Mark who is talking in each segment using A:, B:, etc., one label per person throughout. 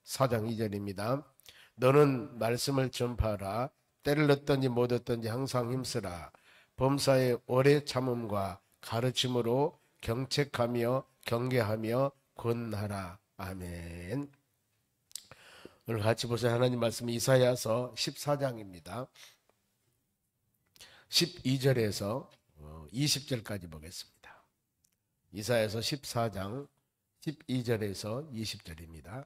A: 4장 2절입니다. 너는 말씀을 전파하라. 때를 얻든지 못 얻든지 항상 힘쓰라. 범사의 오래 참음과 가르침으로 경책하며 경계하며 권하라. 아멘. 오늘 같이 보세요. 하나님 말씀 이사야서 14장입니다. 12절에서 20절까지 보겠습니다. 이사야서 14장 12절에서 20절입니다.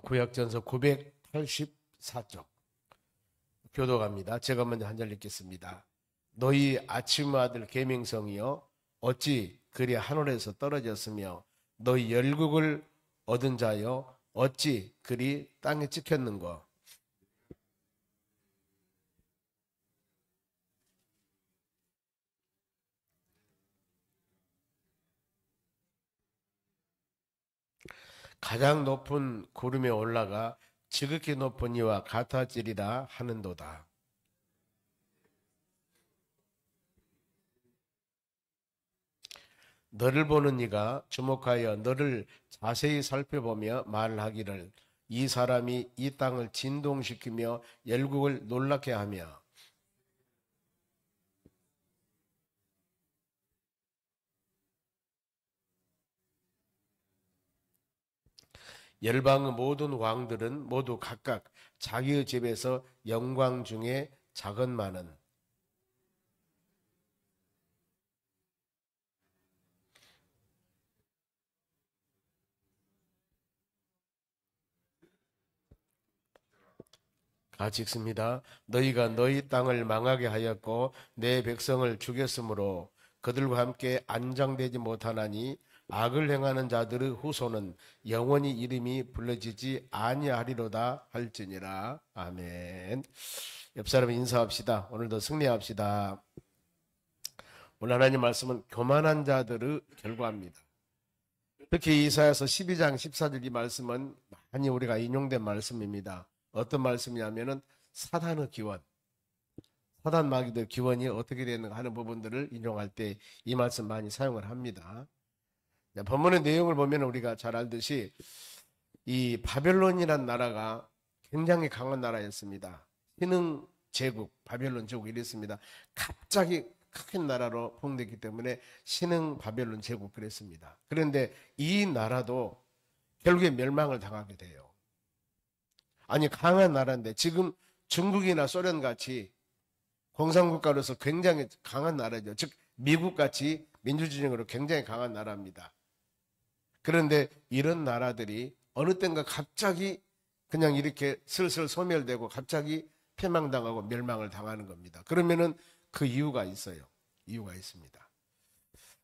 A: 구약전서 984쪽 교독합니다. 제가 먼저 한 절 읽겠습니다. 너희 아침 아들 계명성이여 어찌 그리 하늘에서 떨어졌으며 너희 열국을 얻은 자여 어찌 그리 땅에 찍혔는고. 가장 높은 구름에 올라가 지극히 높은 이와 같아지리라 하는도다. 너를 보는 이가 주목하여 너를 자세히 살펴보며 말하기를 이 사람이 이 땅을 진동시키며 열국을 놀랍게 하며 열방의 모든 왕들은 모두 각각 자기의 집에서 영광 중에 작은 많은 같이 읽습니다. 너희가 너희 땅을 망하게 하였고 내 백성을 죽였으므로 그들과 함께 안장되지 못하나니 악을 행하는 자들의 후손은 영원히 이름이 불러지지 아니하리로다 할지니라. 아멘. 옆 사람 인사합시다. 오늘도 승리합시다. 오늘 하나님 말씀은 교만한 자들의 결과입니다. 특히 이사야서 12장 14절 이 말씀은 많이 우리가 인용된 말씀입니다. 어떤 말씀이냐면은 사단의 기원, 사단 마귀들 기원이 어떻게 되는가 하는 부분들을 인용할 때 이 말씀 많이 사용을 합니다. 본문의 내용을 보면 우리가 잘 알듯이 이 바벨론이라는 나라가 굉장히 강한 나라였습니다. 신흥 제국, 바벨론 제국 이랬습니다. 갑자기 큰 나라로 포용됐기 때문에 신흥 바벨론 제국 그랬습니다. 그런데 이 나라도 결국에 멸망을 당하게 돼요. 아니 강한 나라인데 지금 중국이나 소련같이 공산국가로서 굉장히 강한 나라죠. 즉 미국같이 민주주의적으로 굉장히 강한 나라입니다. 그런데 이런 나라들이 어느 땐가 갑자기 그냥 이렇게 슬슬 소멸되고 갑자기 패망당하고 멸망을 당하는 겁니다. 그러면은 그 이유가 있어요. 이유가 있습니다.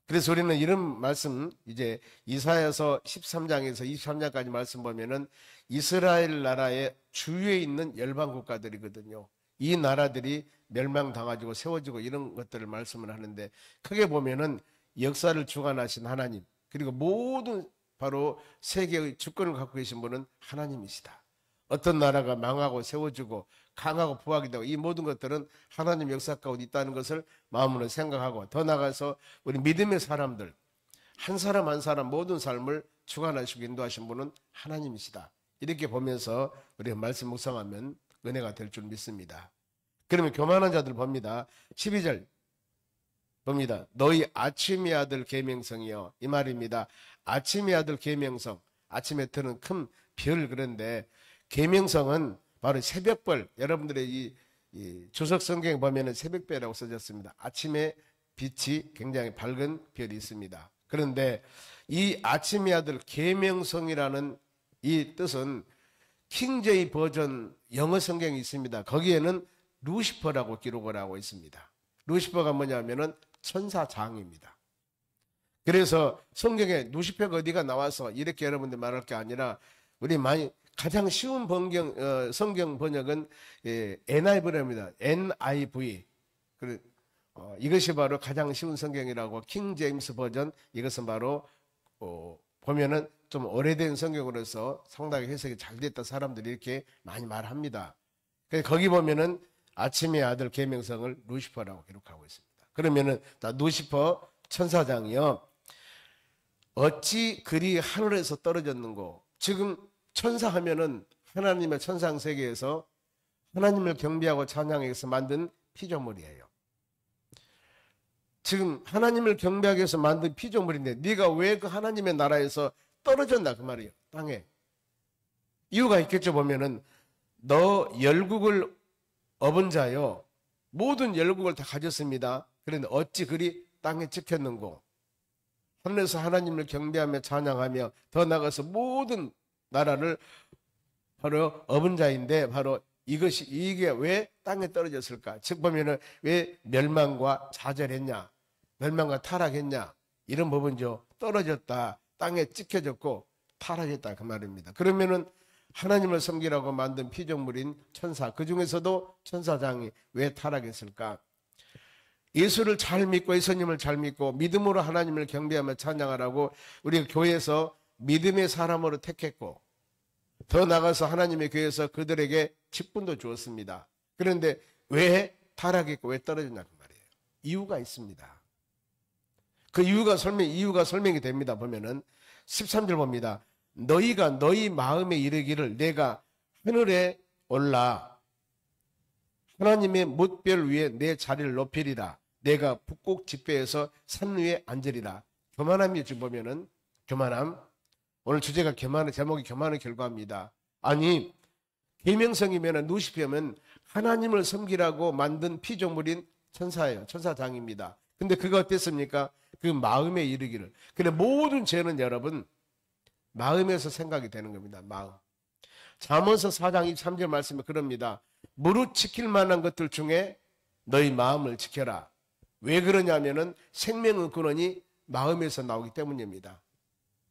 A: 그래서 우리는 이런 말씀 이제 이사야서 13장에서 23장까지 말씀 보면은 이스라엘 나라의 주위에 있는 열방 국가들이거든요. 이 나라들이 멸망당하고 세워지고 이런 것들을 말씀을 하는데 크게 보면은 역사를 주관하신 하나님 그리고 모든 바로 세계의 주권을 갖고 계신 분은 하나님이시다. 어떤 나라가 망하고 세워지고 강하고 부하게 되고 이 모든 것들은 하나님 역사 가운데 있다는 것을 마음으로 생각하고 더 나아가서 우리 믿음의 사람들 한 사람 한 사람 모든 삶을 주관하시고 인도하신 분은 하나님이시다. 이렇게 보면서 우리가 말씀 묵상하면 은혜가 될 줄 믿습니다. 그러면 교만한 자들 봅니다. 12절 봅니다. 너희 아침의 아들 계명성이여 이 말입니다. 아침의 아들 계명성 아침에 뜨는 큰 별 그런데 계명성은 바로 새벽별 여러분들의 이 주석 성경에 보면은 새벽별이라고 써졌습니다. 아침에 빛이 굉장히 밝은 별이 있습니다. 그런데 이 아침의 아들 계명성이라는 이 뜻은 킹제이 버전 영어 성경이 있습니다. 거기에는 루시퍼라고 기록을 하고 있습니다. 루시퍼가 뭐냐면은 천사장입니다. 그래서 성경에 루시퍼가 어디가 나와서 이렇게 여러분들 말할 게 아니라 우리 많이 가장 쉬운 성경 번역은 NIV입니다. NIV. 이것이 바로 가장 쉬운 성경이라고 킹 제임스 버전 이것은 바로 보면은 좀 오래된 성경으로서 상당히 해석이 잘 됐다 사람들이 이렇게 많이 말합니다. 그래서 거기 보면은 아침의 아들 계명성을 루시퍼라고 기록하고 있습니다. 그러면은 루시퍼 천사장이요 어찌 그리 하늘에서 떨어졌는고. 지금 천사 하면은 하나님의 천상 세계에서 하나님을 경배하고 찬양하기 위해서 만든 피조물이에요. 지금 하나님을 경배하기 위해서 만든 피조물인데 네가 왜 그 하나님의 나라에서 떨어졌나 그 말이에요. 땅에. 이유가 있겠죠. 보면은 너 열국을 업은 자요 모든 열국을 다 가졌습니다. 그런데 어찌 그리 땅에 찍혔는고. 하늘에서 하나님을 경배하며 찬양하며 더 나아가서 모든 나라를 바로 업은 자인데 바로 이게 왜 땅에 떨어졌을까? 즉 보면은 왜 멸망과 좌절했냐? 멸망과 타락했냐? 이런 부분이죠. 떨어졌다. 땅에 찍혀졌고 타락했다 그 말입니다. 그러면은 하나님을 섬기라고 만든 피조물인 천사, 그 중에서도 천사장이 왜 타락했을까? 예수를 잘 믿고 예수님을 잘 믿고 믿음으로 하나님을 경배하며 찬양하라고 우리 교회에서 믿음의 사람으로 택했고 더 나가서 하나님의 교회에서 그들에게 직분도 주었습니다. 그런데 왜 타락했고 왜 떨어졌냐 그 말이에요. 이유가 있습니다. 그 이유가 설명이 됩니다. 보면은 13절 봅니다. 너희가 너희 마음에 이르기를 내가 하늘에 올라 하나님의 뭇별 위에 내 자리를 높이리라. 내가 북극 지폐에서 산 위에 앉으리라. 교만함이 지금 보면은 교만함. 오늘 주제가 교만의 제목이 교만의 결과입니다. 아니 계명성이면 누시피면 하나님을 섬기라고 만든 피조물인 천사예요. 천사장입니다. 근데 그가 어땠습니까? 그 마음에 이르기를. 근데 모든 죄는 여러분 마음에서 생각이 되는 겁니다. 마음. 잠언서 4장 23절 말씀에 그럽니다. 무릇 지킬 만한 것들 중에 너희 마음을 지켜라. 왜 그러냐면은 생명의 근원이 마음에서 나오기 때문입니다.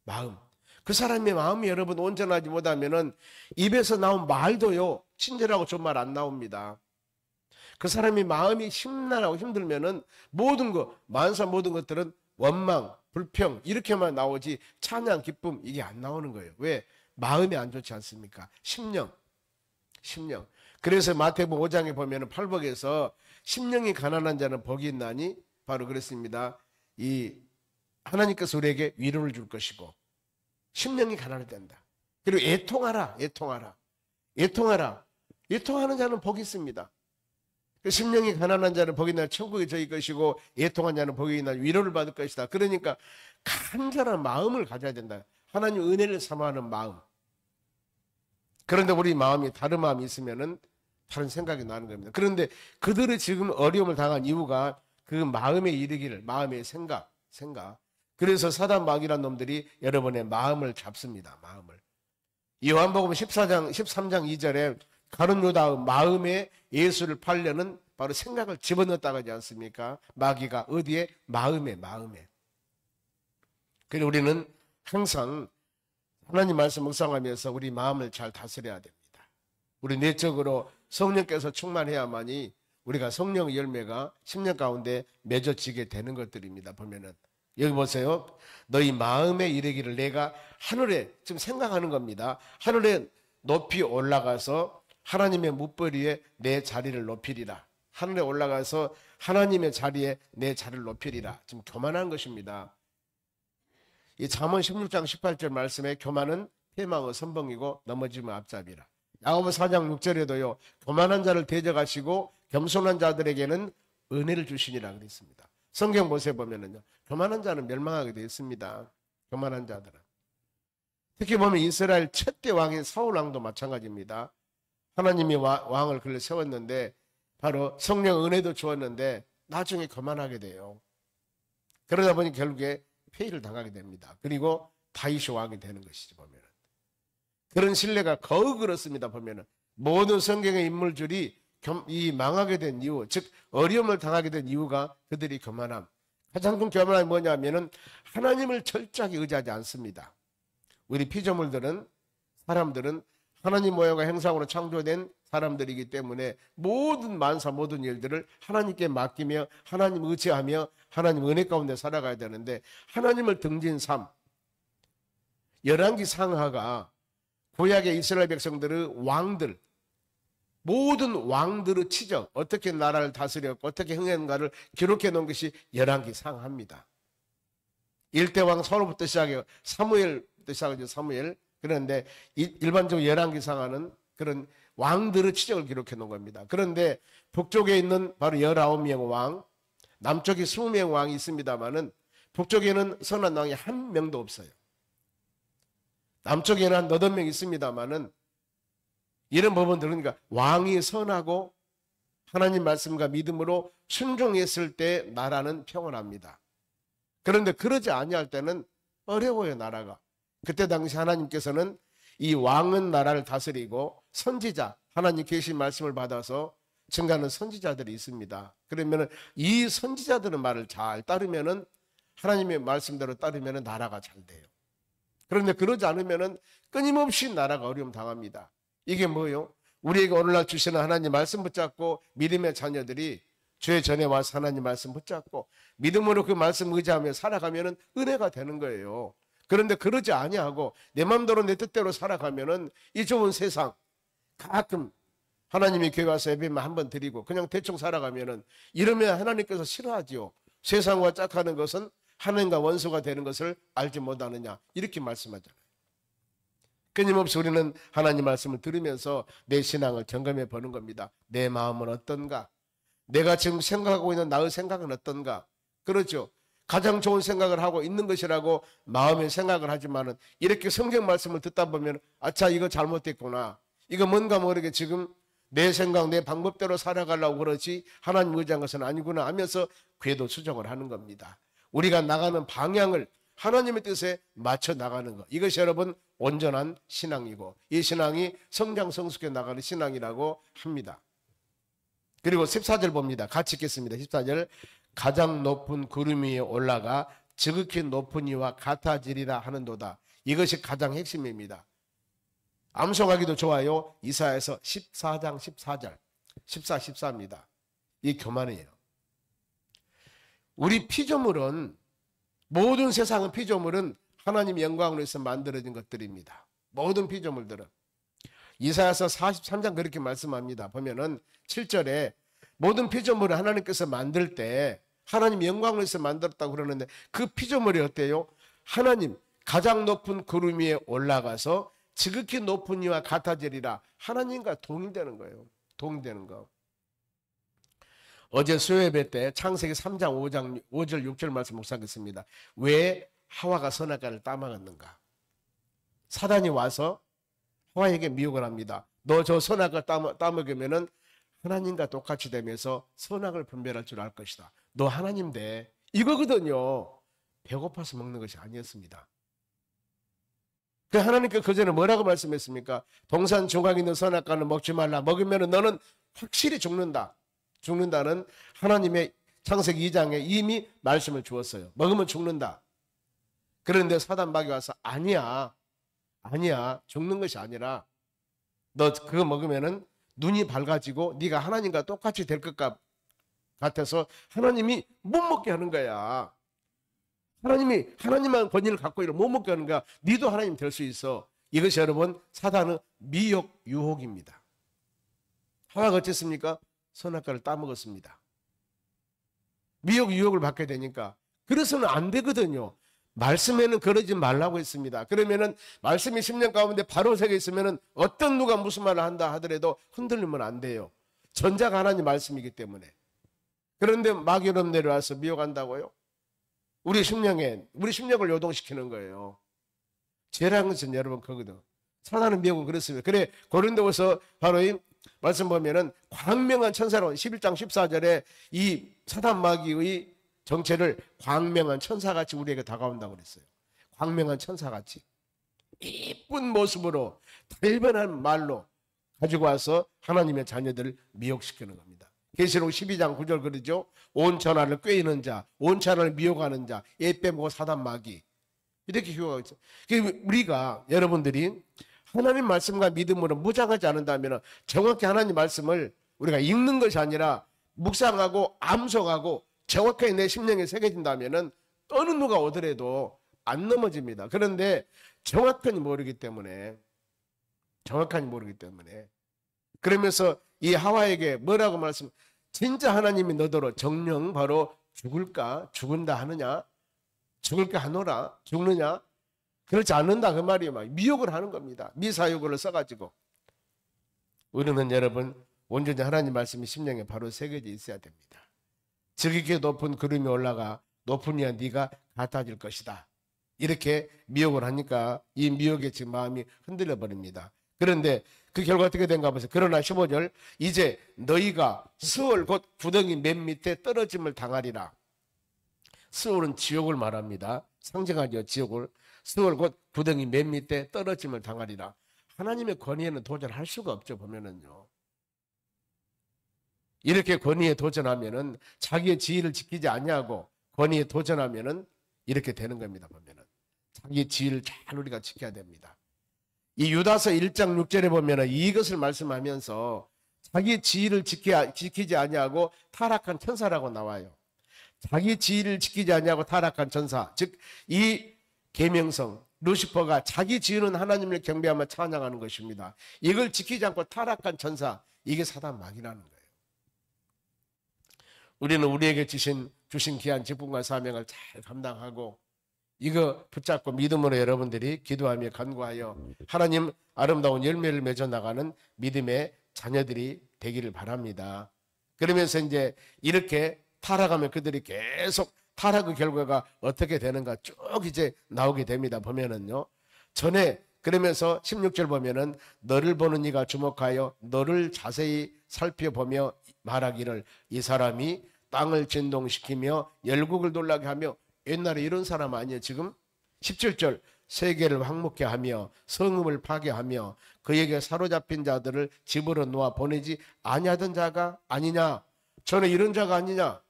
A: 마음. 그 사람의 마음이 여러분 온전하지 못하면은 입에서 나온 말도요 친절하고 좋은 말 안 나옵니다. 그 사람의 마음이 심란하고 힘들면은 모든 것들은 원망, 불평 이렇게만 나오지 찬양, 기쁨 이게 안 나오는 거예요. 왜? 마음이 안 좋지 않습니까? 심령. 그래서 마태복음 5장에 보면은 팔복에서 심령이 가난한 자는 복이 있나니 바로 그랬습니다. 이 하나님께서 우리에게 위로를 줄 것이고 심령이 가난해진다. 그리고 애통하라. 애통하는 자는 복이 있습니다. 심령이 가난한 자는 복이 있나 천국에 저희 것이고 애통한 자는 복이 있나 위로를 받을 것이다. 그러니까 간절한 마음을 가져야 된다. 하나님 은혜를 사모하는 마음. 그런데 우리 마음이 다른 마음이 있으면은 다른 생각이 나는 겁니다. 그런데 그들이 지금 어려움을 당한 이유가 그 마음에 이르기를 마음의 생각. 그래서 사단 마귀란 놈들이 여러분의 마음을 잡습니다. 마음을. 요한복음 13장 2절에 가룟 유다 마음에 예수를 팔려는 바로 생각을 집어넣었다고 하지 않습니까? 마귀가 어디에? 마음에. 그래서 우리는 항상 하나님 말씀 묵상하면서 우리 마음을 잘 다스려야 됩니다. 우리 내적으로 성령께서 충만해야만이 우리가 성령의 열매가 10년 가운데 맺어지게 되는 것들입니다. 보면은 여기 보세요. 너희 마음에 이르기를 내가 하늘에 지금 생각하는 겁니다. 하늘에 높이 올라가서 하나님의 뭇벌 위에 내 자리를 높이리라. 하늘에 올라가서 하나님의 자리에 내 자리를 높이리라. 지금 교만한 것입니다. 이 잠언 16장 18절 말씀에 교만은 패망의 선봉이고 넘어지면 앞잡이라. 야고보 4장 6절에도요. 교만한 자를 대적하시고 겸손한 자들에게는 은혜를 주시니라 그랬습니다. 성경 보세요 보면은요. 교만한 자는 멸망하게 되어 있습니다. 교만한 자들은. 특히 보면 이스라엘 첫대 왕인 사울 왕도 마찬가지입니다. 하나님이 왕을 그를 세웠는데 바로 성령 은혜도 주었는데 나중에 교만하게 돼요. 그러다 보니 결국에 폐위를 당하게 됩니다. 그리고 다윗이 왕이 되는 것이지 보면은. 그런 신뢰가 거의 그렇습니다. 보면은 모든 성경의 인물들이 이 망하게 된 이유, 즉 어려움을 당하게 된 이유가 그들이 교만함. 가장 큰 교만함이 뭐냐면은 하나님을 철저하게 의지하지 않습니다. 우리 피조물들은 사람들은 하나님 모양과 형상으로 창조된 사람들이기 때문에 모든 만사 모든 일들을 하나님께 맡기며 하나님 의지하며 하나님 은혜 가운데 살아가야 되는데 하나님을 등진 삶. 열왕기 상하가 구약의 이스라엘 백성들의 왕들 모든 왕들의 치적 어떻게 나라를 다스렸고 어떻게 흥했는가를 기록해 놓은 것이 열왕기 상하입니다. 1대왕 서로부터 시작해요. 사무엘부터 시작하죠. 사무엘. 그런데 일반적으로 열왕기상하는 그런 왕들의 치적을 기록해 놓은 겁니다. 그런데 북쪽에 있는 바로 19명 왕, 남쪽에 20명 왕이 있습니다만은 북쪽에는 선한 왕이 한 명도 없어요. 남쪽에는 한 8명 있습니다만은 이런 법은 들으니까 왕이 선하고 하나님 말씀과 믿음으로 순종했을 때 나라는 평온합니다. 그런데 그러지 아니할 때는 어려워요, 나라가. 그때 당시 하나님께서는 이 왕은 나라를 다스리고 선지자, 하나님 계신 말씀을 받아서 증가하는 선지자들이 있습니다. 그러면 이 선지자들의 말을 잘 따르면은 하나님의 말씀대로 따르면은 나라가 잘 돼요. 그런데 그러지 않으면은 끊임없이 나라가 어려움 당합니다. 이게 뭐요? 우리에게 오늘날 주시는 하나님 말씀 붙잡고 믿음의 자녀들이 주의 전에 와서 하나님 말씀 붙잡고 믿음으로 그 말씀 의지하며 살아가면은 은혜가 되는 거예요. 그런데 그러지 아니하고 내 마음대로 내 뜻대로 살아가면은 이 좋은 세상 가끔 하나님이 교회 와서 예배만 한번 드리고 그냥 대충 살아가면은 이러면 하나님께서 싫어하지요. 세상과 짝하는 것은 하나님과 원수가 되는 것을 알지 못하느냐 이렇게 말씀하잖아요. 끊임없이 우리는 하나님 말씀을 들으면서 내 신앙을 점검해 보는 겁니다. 내 마음은 어떤가? 내가 지금 생각하고 있는 나의 생각은 어떤가? 그렇죠. 가장 좋은 생각을 하고 있는 것이라고 마음의 생각을 하지만은 이렇게 성경 말씀을 듣다 보면 아차 이거 잘못됐구나. 이거 뭔가 모르게 지금 내 생각 내 방법대로 살아가려고 그러지 하나님 의지한 것은 아니구나 하면서 궤도 수정을 하는 겁니다. 우리가 나가는 방향을 하나님의 뜻에 맞춰 나가는 것. 이것이 여러분 온전한 신앙이고 이 신앙이 성장 성숙해 나가는 신앙이라고 합니다. 그리고 14절 봅니다. 같이 읽겠습니다. 14절 가장 높은 구름 위에 올라가 지극히 높은 이와 같아지리라 하는도다. 이것이 가장 핵심입니다. 암송하기도 좋아요. 이사야서 14장 14절 14, 14입니다. 이 교만이에요. 우리 피조물은 모든 세상의 피조물은 하나님의 영광으로 해서 만들어진 것들입니다. 모든 피조물들은 이사야서 43장 그렇게 말씀합니다. 보면은 7절에 모든 피조물을 하나님께서 만들 때 하나님 영광을 위해서 만들었다고 그러는데 그 피조물이 어때요? 하나님 가장 높은 구름 위에 올라가서 지극히 높은 이와 같아지리라. 하나님과 동일되는 거예요. 동일되는 거. 어제 수요예배 때 창세기 3장 5절 6절 말씀 묵상했습니다. 왜 하와가 선악과를 따먹었는가? 사단이 와서 하와에게 미혹을 합니다. 너 저 선악과 따먹으면은 하나님과 똑같이 되면서 선악을 분별할 줄 알 것이다. 너 하나님 돼. 이거거든요. 배고파서 먹는 것이 아니었습니다. 그 하나님께 그 전에 뭐라고 말씀했습니까? 동산 중앙에 있는 선악과는 먹지 말라. 먹으면 너는 확실히 죽는다. 죽는다는 하나님의 창세기 2장에 이미 말씀을 주었어요. 먹으면 죽는다. 그런데 사단 마귀 와서 아니야. 죽는 것이 아니라 너 그거 먹으면은 눈이 밝아지고 네가 하나님과 똑같이 될 것 같아서 하나님이 못 먹게 하는 거야. 하나님이 하나님만 권위를 갖고 이를 못 먹게 하는 거야. 네도 하나님 될 수 있어. 이것이 여러분 사단의 미혹 유혹입니다. 하와가 어쨌습니까? 선악과를 따먹었습니다. 미혹 유혹을 받게 되니까 그래서는 안 되거든요. 말씀에는 그러지 말라고 했습니다. 그러면은 말씀이 10년 가운데 바로 새겨 있으면은 어떤 누가 무슨 말을 한다 하더라도 흔들리면 안 돼요. 전자가 하나님 말씀이기 때문에. 그런데 마귀로 내려와서 미혹한다고요? 우리 심령을 요동시키는 거예요. 죄라는 것은 여러분 그거거든. 사단은 미혹은 그렇습니다. 그래 고린도후서 바로 이 말씀 보면은 광명한 천사로 11장 14절에 이 사단 마귀의 정체를 광명한 천사같이 우리에게 다가온다고 그랬어요. 광명한 천사같이 이쁜 모습으로 달변한 말로 가지고 와서 하나님의 자녀들을 미혹시키는 겁니다. 계시록 12장 9절 그러죠. 온 천하를 꾀이는 자, 온 천하를 미혹하는 자, 애 빼먹고 사단 마귀 이렇게 휴가가 있어요. 우리가 여러분들이 하나님 말씀과 믿음으로 무장하지 않는다면 정확히 하나님 말씀을 우리가 읽는 것이 아니라 묵상하고 암송하고 정확하게 내 심령에 새겨진다면 어느 누가 오더라도 안 넘어집니다. 그런데 정확하게 모르기 때문에 그러면서 이 하와에게 뭐라고 말씀? 진짜 하나님이 너더러 정령 바로 죽을까 죽은다 하느냐? 죽을 게 하노라? 죽느냐? 그렇지 않는다 그 말이에요. 막 미혹을 하는 겁니다. 미사여구를 써가지고. 우리는 여러분 온전히 하나님 말씀이 심령에 바로 새겨져 있어야 됩니다. 저기게 높은 구름이 올라가 높은 이야 네가 같아질 것이다. 이렇게 미혹을 하니까 이 미혹에 지금 마음이 흔들려 버립니다. 그런데 그 결과 어떻게 된가 보세요. 그러나 15절 이제 너희가 스올 곧 구덩이 맨 밑에 떨어짐을 당하리라. 스올은 지옥을 말합니다. 상징하죠. 지옥을. 스올 곧 구덩이 맨 밑에 떨어짐을 당하리라. 하나님의 권위에는 도전할 수가 없죠. 보면은요. 이렇게 권위에 도전하면은 자기의 지위를 지키지 아니하고 권위에 도전하면은 이렇게 되는 겁니다. 보면은 자기의 지위를 잘 우리가 지켜야 됩니다. 이 유다서 1장 6절에 보면은 이것을 말씀하면서 자기의 지위를 지키지 아니하고 타락한 천사라고 나와요. 자기 지위를 지키지 아니하고 타락한 천사, 즉 이 계명성 루시퍼가 자기 지위는 하나님을 경배하며 찬양하는 것입니다. 이걸 지키지 않고 타락한 천사, 이게 사단 마귀라는 거예요. 우리는 우리에게 주신 귀한 직분과 사명을 잘 감당하고 이거 붙잡고 믿음으로 여러분들이 기도하며 간구하여 하나님 아름다운 열매를 맺어 나가는 믿음의 자녀들이 되기를 바랍니다. 그러면서 이제 이렇게 타락하면 그들이 계속 타락의 결과가 어떻게 되는가 쭉 이제 나오게 됩니다. 보면은요. 전에 그러면서 16절 보면은 너를 보는 이가 주목하여 너를 자세히 살펴보며 말하기를 이 사람이 땅을 진동시키며 열국을 놀라게 하며 옛날에 이런 사람 아니에요. 지금 17절 세계를 황무케 하며 성읍을 파괴하며 그에게 사로잡힌 자들을 집으로 놓아 보내지 아니하던 자가 아니냐. 전에 이런 자가 아니냐.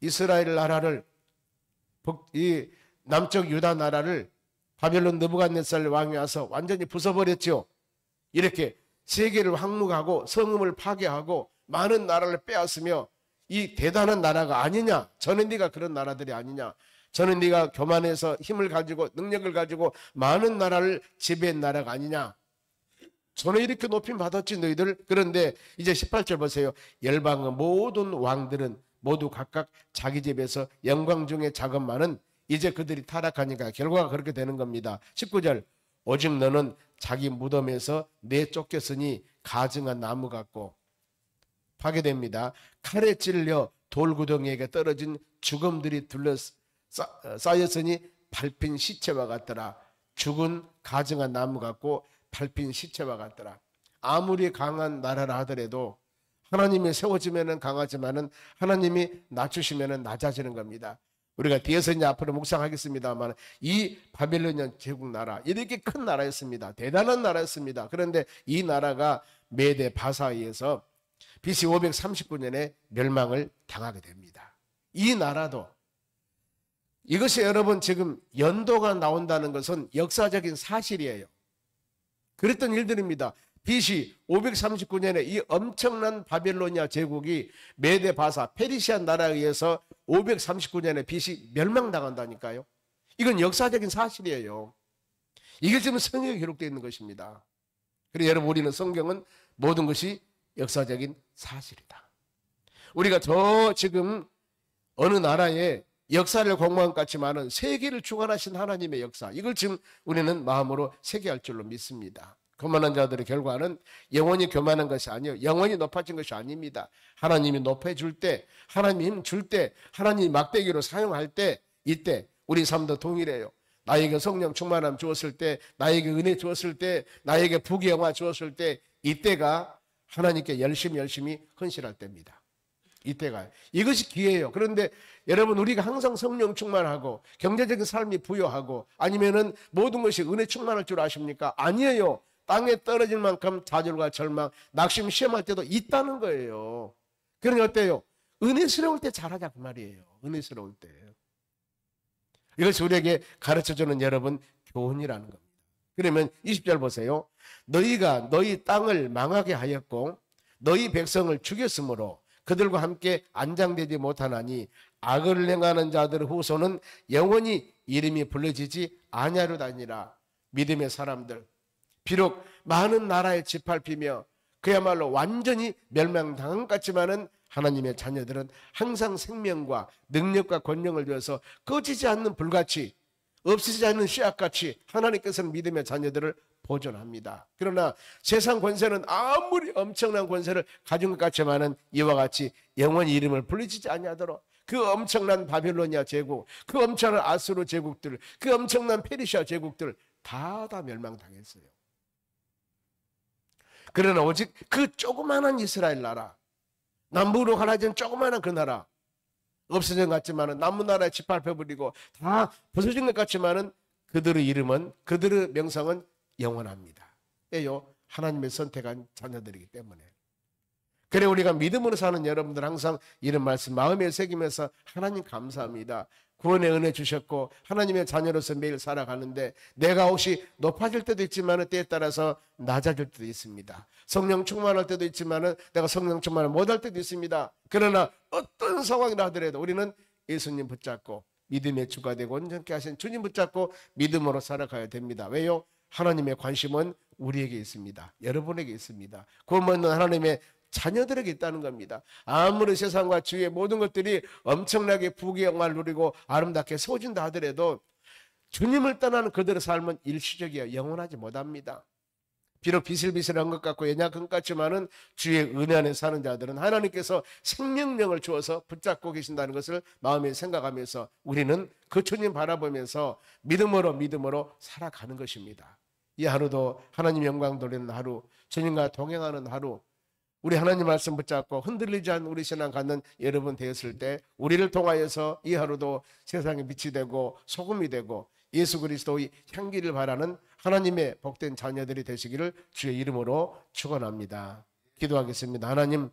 A: 이스라엘 나라를 이 남쪽 유다 나라를 바벨론 느부갓네살 왕이 와서 완전히 부숴버렸죠. 이렇게 세계를 황무하고 성읍을 파괴하고 많은 나라를 빼앗으며 이 대단한 나라가 아니냐. 전에 네가 그런 나라들이 아니냐. 저는 네가 교만해서 힘을 가지고 능력을 가지고 많은 나라를 지배한 나라가 아니냐. 전에 이렇게 높임 받았지 너희들. 그런데 이제 18절 보세요. 열방의 모든 왕들은 모두 각각 자기 집에서 영광 중에 자금만은 이제 그들이 타락하니까 결과가 그렇게 되는 겁니다. 19절 오직 너는 자기 무덤에서 내쫓겼으니 가증한 나무 같고 파괴됩니다. 칼에 찔려 돌구덩이에게 떨어진 죽음들이 쌓였으니 밟힌 시체와 같더라. 죽은 가증한 나무 같고 밟힌 시체와 같더라. 아무리 강한 나라라 하더라도 하나님이 세워지면 강하지만은 하나님이 낮추시면 낮아지는 겁니다. 우리가 뒤에서 이제 앞으로 묵상하겠습니다만 이 바벨로니아 제국 나라 이렇게 큰 나라였습니다. 대단한 나라였습니다. 그런데 이 나라가 메데 바사에 의해서 BC 539년에 멸망을 당하게 됩니다. 이 나라도 이것이 여러분 지금 연도가 나온다는 것은 역사적인 사실이에요. 그랬던 일들입니다. BC 539년에 이 엄청난 바벨로니아 제국이 메데 바사 페르시아 나라에 의해서 539년에 BC 멸망당한다니까요. 이건 역사적인 사실이에요. 이게 지금 성경에 기록되어 있는 것입니다. 그래서 여러분 우리는 성경은 모든 것이 역사적인 사실이다. 우리가 저 지금 어느 나라에 역사를 공부한 것 같지만은 세계를 주관하신 하나님의 역사, 이걸 지금 우리는 마음으로 새겨할 줄로 믿습니다. 교만한 자들의 결과는 영원히 교만한 것이 아니에요. 영원히 높아진 것이 아닙니다. 하나님이 높여줄 때, 하나님이 힘 줄 때, 하나님이 막대기로 사용할 때, 이때 우리 삶도 동일해요. 나에게 성령 충만함 주었을 때, 나에게 은혜 주었을 때, 나에게 부귀영화 주었을 때, 이때가 하나님께 열심히 헌신할 때입니다. 이때가 이것이 기회예요. 그런데 여러분 우리가 항상 성령 충만하고 경제적인 삶이 부여하고 아니면은 모든 것이 은혜 충만할 줄 아십니까? 아니에요. 땅에 떨어질 만큼 좌절과 절망, 낙심 시험할 때도 있다는 거예요. 그러니 어때요? 은혜스러울 때 잘하자 그 말이에요. 은혜스러울 때. 이것이 우리에게 가르쳐주는 여러분 교훈이라는 겁니다. 그러면 20절 보세요. 너희가 너희 땅을 망하게 하였고 너희 백성을 죽였으므로 그들과 함께 안장되지 못하나니 악을 행하는 자들의 후손은 영원히 이름이 불려지지 아니하리라. 믿음의 사람들, 비록 많은 나라에 짓밟히며 그야말로 완전히 멸망당한 것 같지만은 하나님의 자녀들은 항상 생명과 능력과 권능을 주어서 꺼지지 않는 불같이, 없어지지 않는 씨앗같이 하나님께서는 믿음의 자녀들을 보존합니다. 그러나 세상 권세는 아무리 엄청난 권세를 가진 것 같지만은 이와 같이 영원히 이름을 불리지 아니하도록 그 엄청난 바빌로니아 제국, 그 엄청난 아수르 제국들, 그 엄청난 페르시아 제국들 다 멸망당했어요. 그러나 오직 그 조그마한 이스라엘 나라, 남북으로 갈라진 조그마한 그 나라, 없어진 것 같지만은 남은 나라에 짓밟혀버리고 다 부서진 것 같지만은 그들의 이름은, 그들의 명성은 영원합니다. 왜요? 하나님의 선택한 자녀들이기 때문에. 그래 우리가 믿음으로 사는 여러분들 항상 이런 말씀 마음에 새기면서 하나님 감사합니다. 구원의 은혜 주셨고 하나님의 자녀로서 매일 살아가는데 내가 혹시 높아질 때도 있지만 때에 따라서 낮아질 때도 있습니다. 성령 충만할 때도 있지만 내가 성령 충만을 못할 때도 있습니다. 그러나 어떤 상황이라 하더라도 우리는 예수님 붙잡고 믿음의 주가 되고 온전케 하신 주님 붙잡고 믿음으로 살아가야 됩니다. 왜요? 하나님의 관심은 우리에게 있습니다. 여러분에게 있습니다. 구원 받는 하나님의 자녀들에게 있다는 겁니다. 아무리 세상과 주위의 모든 것들이 엄청나게 부귀영화를 누리고 아름답게 세워진다 하더라도 주님을 떠나는 그들의 삶은 일시적이에요. 영원하지 못합니다. 비록 비슬비슬한 것 같고 연약한 것 같지만은 주의 은혜 안에 사는 자들은 하나님께서 생명력을 주어서 붙잡고 계신다는 것을 마음에 생각하면서 우리는 그 주님 바라보면서 믿음으로 살아가는 것입니다. 이 하루도 하나님 영광 돌리는 하루, 주님과 동행하는 하루, 우리 하나님 말씀 붙잡고 흔들리지 않는 우리 신앙 갖는 여러분 되었을 때 우리를 통하여서 이 하루도 세상에 빛이 되고 소금이 되고 예수 그리스도의 향기를 바라는 하나님의 복된 자녀들이 되시기를 주의 이름으로 축원합니다. 기도하겠습니다. 하나님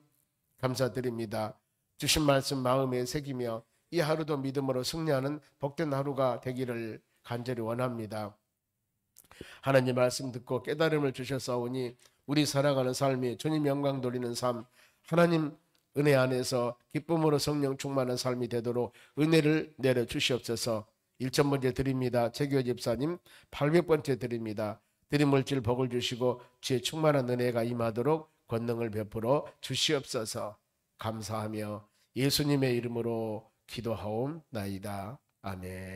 A: 감사드립니다. 주신 말씀 마음에 새기며 이 하루도 믿음으로 승리하는 복된 하루가 되기를 간절히 원합니다. 하나님 말씀 듣고 깨달음을 주셨사오니 우리 살아가는 삶이 주님 영광 돌리는 삶, 하나님 은혜 안에서 기쁨으로 성령 충만한 삶이 되도록 은혜를 내려 주시옵소서. 1,000번째 드립니다. 최규호 집사님 800번째 드립니다. 드림물질 복을 주시고 주의 충만한 은혜가 임하도록 권능을 베풀어 주시옵소서. 감사하며 예수님의 이름으로 기도하옵나이다. 아멘.